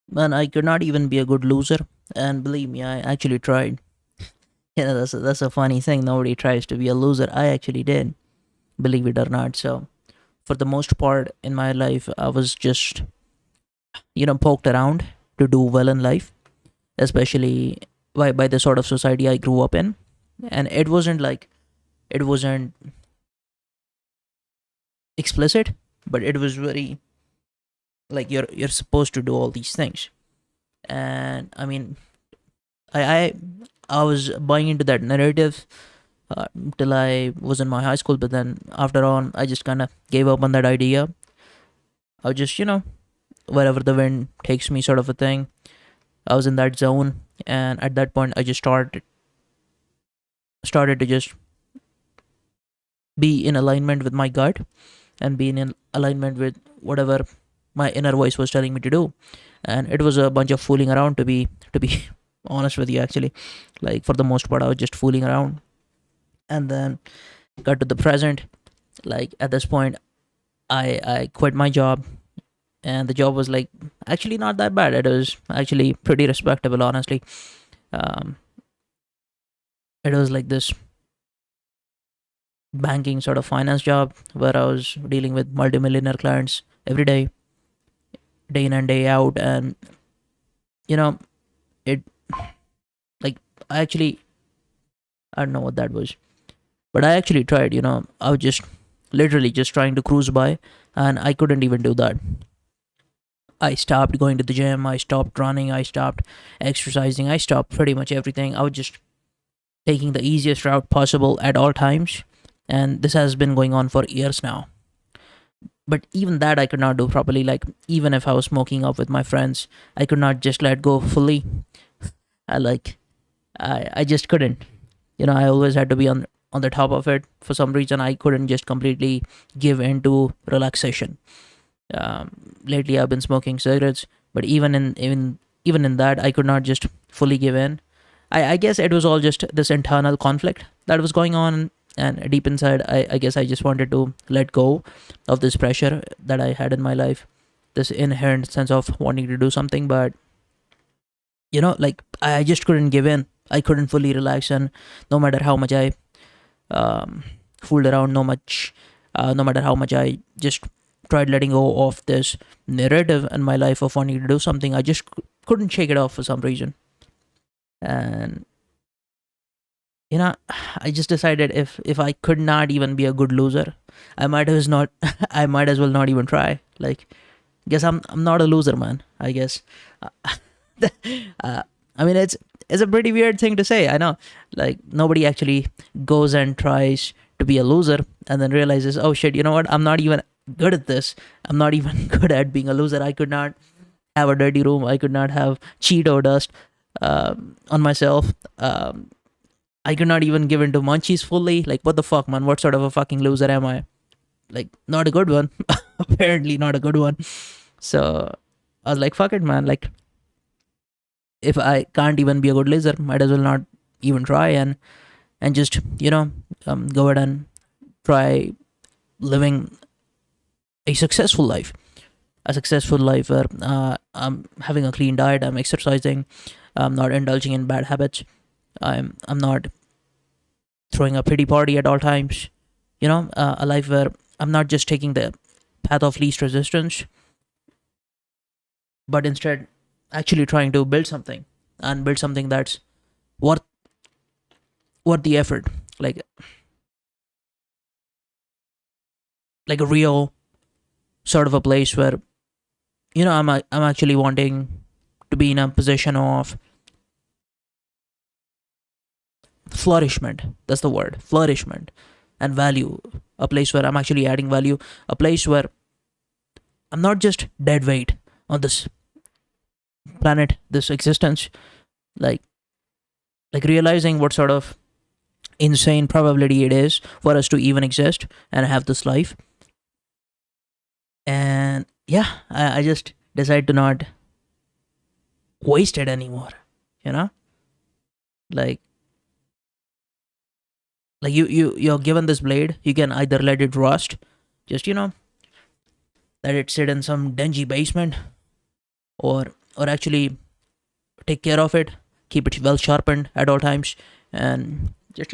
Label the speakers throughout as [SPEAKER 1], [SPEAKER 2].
[SPEAKER 1] Man, I could not even be a good loser. And believe me, I actually tried. That's a funny thing. Nobody tries to be a loser. I actually did, believe it or not. So, for the most part in my life, I was just, poked around to do well in life, especially by the sort of society I grew up in. And it wasn't explicit, but it was very like you're supposed to do all these things. And I mean, I I, I was buying into that narrative till I was in my high school, but then after on, I just kind of gave up on that idea. I was just, wherever the wind takes me, sort of a thing. I was in that zone, and at that point, I just started to just be in alignment with my gut and be in alignment with whatever my inner voice was telling me to do. And it was a bunch of fooling around, to be honest with you. Actually, like for the most part, I was just fooling around, and then got to the present. Like at this point, I quit my job, and the job was like actually not that bad. It was actually pretty respectable, honestly. um it was like this banking sort of finance job where I was dealing with multimillionaire clients every day, day in and day out. And you know it like I actually, I don't know what that was, but I actually tried. I was just literally just trying to cruise by, and I couldn't even do that. I stopped going to the gym, I stopped running, I stopped exercising, I stopped pretty much everything. I was just taking the easiest route possible at all times. And this has been going on for years now. But even that I could not do properly. Like, even if I was smoking up with my friends, I could not just let go fully. I like, I just couldn't. I always had to be on the top of it. For some reason, I couldn't just completely give into relaxation. Um, Lately, I've been smoking cigarettes, but even in that, I could not just fully give in. I guess it was all just this internal conflict that was going on, and deep inside, I guess I just wanted to let go of this pressure that I had in my life, this inherent sense of wanting to do something. But like I just couldn't give in. I couldn't fully relax, and no matter how much I um, fooled around, no matter how much I just tried letting go of this narrative in my life of wanting to do something, I just couldn't shake it off for some reason. And you know I just decided, if I could not even be a good loser, I might as not I might as well not even try. Like, guess I'm not a loser, man, I guess. uh, I mean, it's a pretty weird thing to say, I know. Like, nobody actually goes and tries to be a loser and then realizes, oh shit, you know what, I'm not even good at this. I'm not even good at being a loser. I could not have a dirty room. I could not have Cheeto dust on myself. I could not even give into munchies fully. Like, what the fuck, man? What sort of a fucking loser am I? Like, not a good one. Apparently, not a good one. So I was like, fuck it, man. Like, if I can't even be a good loser, might as well not even try, and just go ahead and try living a successful life. A successful life where I'm having a clean diet, I'm exercising, I'm not indulging in bad habits, I'm not throwing a pretty party at all times. A life where I'm not just taking the path of least resistance, but instead actually trying to build something, and build something that's worth worth the effort. Like like a real sort of a place where I'm actually wanting to be in a position of flourishment. That's the word, flourishment, and value. A place where I'm actually adding value. A place where I'm not just dead weight on this planet, this existence. Like realizing what sort of insane probability it is for us to even exist and have this life. And yeah, I just decide to not waste it anymore. You know, like you're given this blade. You can either let it rust, just let it sit in some dingy basement, or or actually take care of it, keep it well sharpened at all times, and just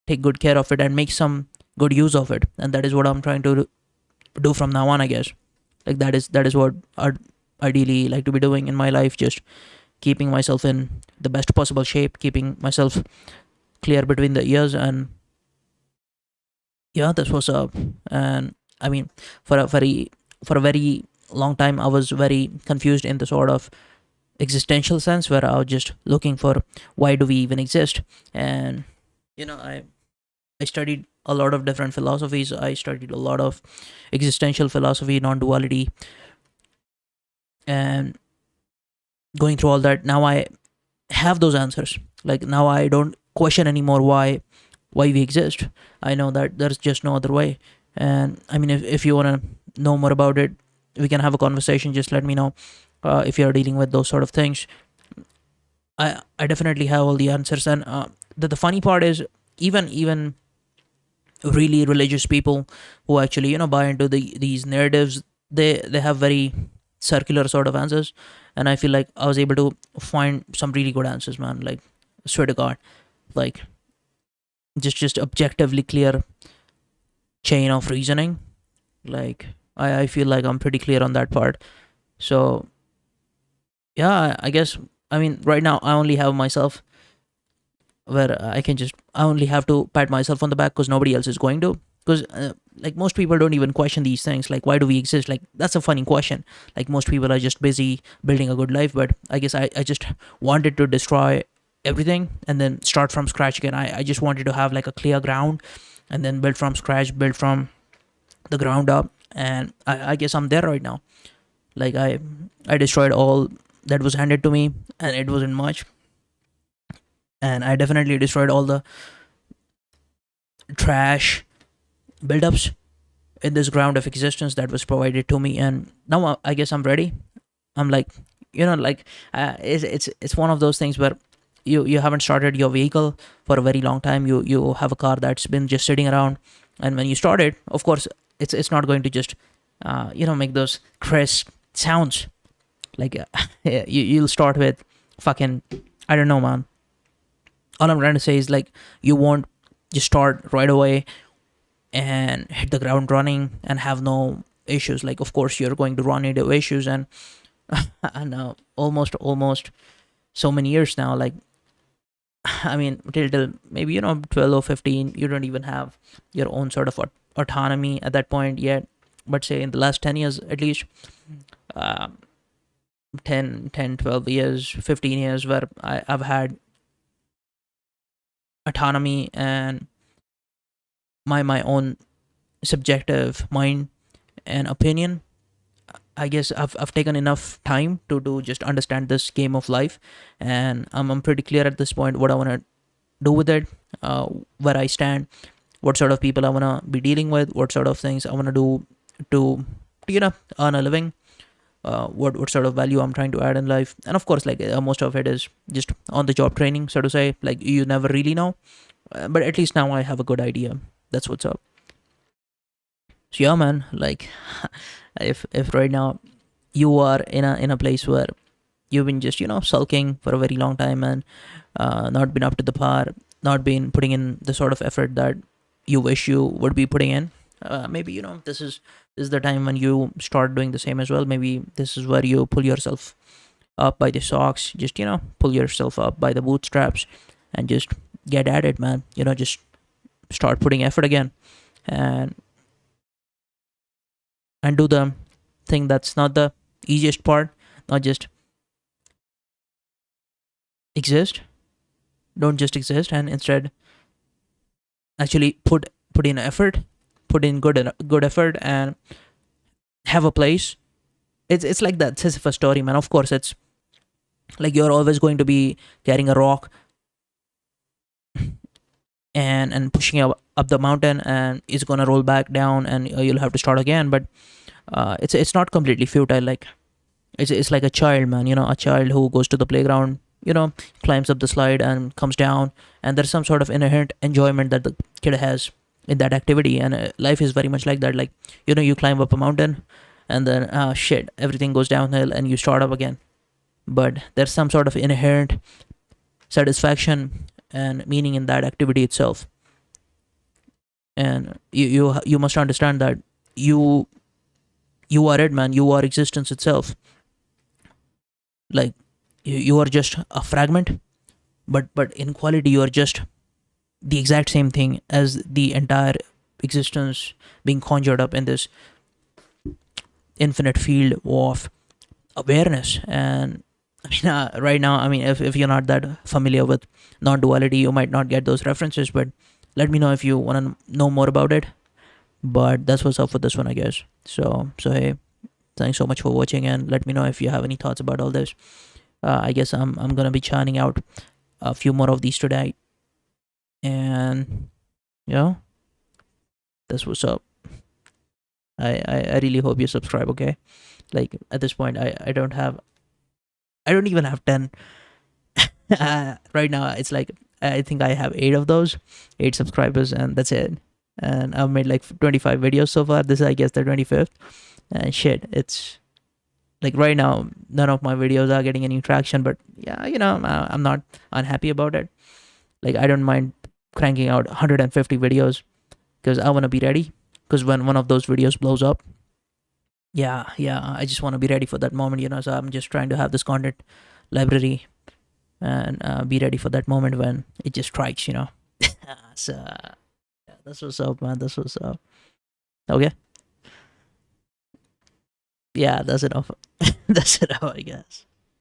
[SPEAKER 1] take good care of it and make some good use of it. And that is what I'm trying to do from now on, I guess. Like that is what I'd ideally like to be doing in my life, just keeping myself in the best possible shape, keeping myself clear between the ears. And yeah, that's what's up. And I mean, for a very long time I was very confused in the sort of existential sense, where I was just looking for why do we even exist. And I studied a lot of different philosophies. I studied a lot of existential philosophy, non-duality, and going through all that, now I have those answers. Like now I don't question anymore why we exist. I know that there's just no other way. And I mean, if you want to know more about it, we can have a conversation. Just let me know if you're dealing with those sort of things. I definitely have all the answers. And the funny part is, even really religious people who actually buy into these narratives, they have very circular sort of answers. And I feel like I was able to find some really good answers, man. Like, swear to god, like just objectively clear chain of reasoning. Like I feel like I'm pretty clear on that part. So yeah, I guess, I mean, right now I only have myself, where I only have to pat myself on the back because nobody else is going to. Because like most people don't even question these things, like why do we exist. Like that's a funny question. Like most people are just busy building a good life, but I guess I just wanted to destroy everything and then start from scratch again. I just wanted to have like a clear ground and then build from scratch, build from the ground up. And I guess I'm there right now. Like I destroyed all that was handed to me, and it wasn't much. And I definitely destroyed all the trash buildups in this ground of existence that was provided to me. And now I guess I'm ready. I'm like, like it's one of those things where you haven't started your vehicle for a very long time. You have a car that's been just sitting around, and when you start it, of course, it's not going to just make those crisp sounds. Like you'll start with fucking, I don't know, man. All I'm trying to say is, like, you won't just start right away and hit the ground running and have no issues. Like, of course you're going to run into issues. And and almost so many years now, like, I mean, till maybe 12 or 15, you don't even have your own sort of autonomy at that point yet. But say in the last 10 years at least, uh, 12 years, 15 years, where I've had autonomy and my own subjective mind and opinion. I guess I've taken enough time to just understand this game of life. And I'm pretty clear at this point what I want to do with it, where I stand, what sort of people I want to be dealing with, what sort of things I want to do to earn a living, what sort of value I'm trying to add in life. And of course, like, most of it is just on the job training, so to say. Like, you never really know, but at least now I have a good idea. That's what's up. So yeah, man, like, if right now you are in a place where you've been just sulking for a very long time, and not been up to the par, not been putting in the sort of effort that you wish you would be putting in, maybe this is the time when you start doing the same as well. Maybe this is where you pull yourself up by the socks, just pull yourself up by the bootstraps, and just get at it, man. Just start putting effort again, and do the thing that's not the easiest part. Not just exist. Don't just exist, and instead actually put in effort, put in good effort, and have a place. It's like that Sisyphus story, man. Of course, it's like you're always going to be carrying a rock and pushing up the mountain, and it's gonna roll back down, and you'll have to start again. But it's not completely futile. Like, it's like a child, man. A child who goes to the playground, climbs up the slide and comes down, and there's some sort of inherent enjoyment that the kid has in that activity. And life is very much like that. Like, you climb up a mountain, and then shit, everything goes downhill and you start up again. But there's some sort of inherent satisfaction and meaning in that activity itself. And you must understand that you you are it, man. You are existence itself. Like you are just a fragment, but in quality you are just the exact same thing as the entire existence being conjured up in this infinite field of awareness. And I mean, right now, I mean, if you're not that familiar with non-duality, you might not get those references, but let me know if you want to know more about it. But that's what's up for this one, I guess. So hey, thanks so much for watching, and let me know if you have any thoughts about all this. I guess I'm gonna be churning out a few more of these today, and you know, that's what's up. I really hope you subscribe. Okay, like at this point, I don't even have 10. Right now it's like I think I have 8 of those, 8 subscribers, and that's it. And I've made like 25 videos so far. This is, I guess, the 25th. And shit, it's like right now none of my videos are getting any traction, but yeah, I'm not unhappy about it. Like I don't mind cranking out 150 videos because I want to be ready, because when one of those videos blows up, yeah, I just want to be ready for that moment, so I'm just trying to have this content library and be ready for that moment when it just strikes. So yeah, that's what's up, man. That's what's up. Okay. Yeah, that's enough. That's enough, I guess.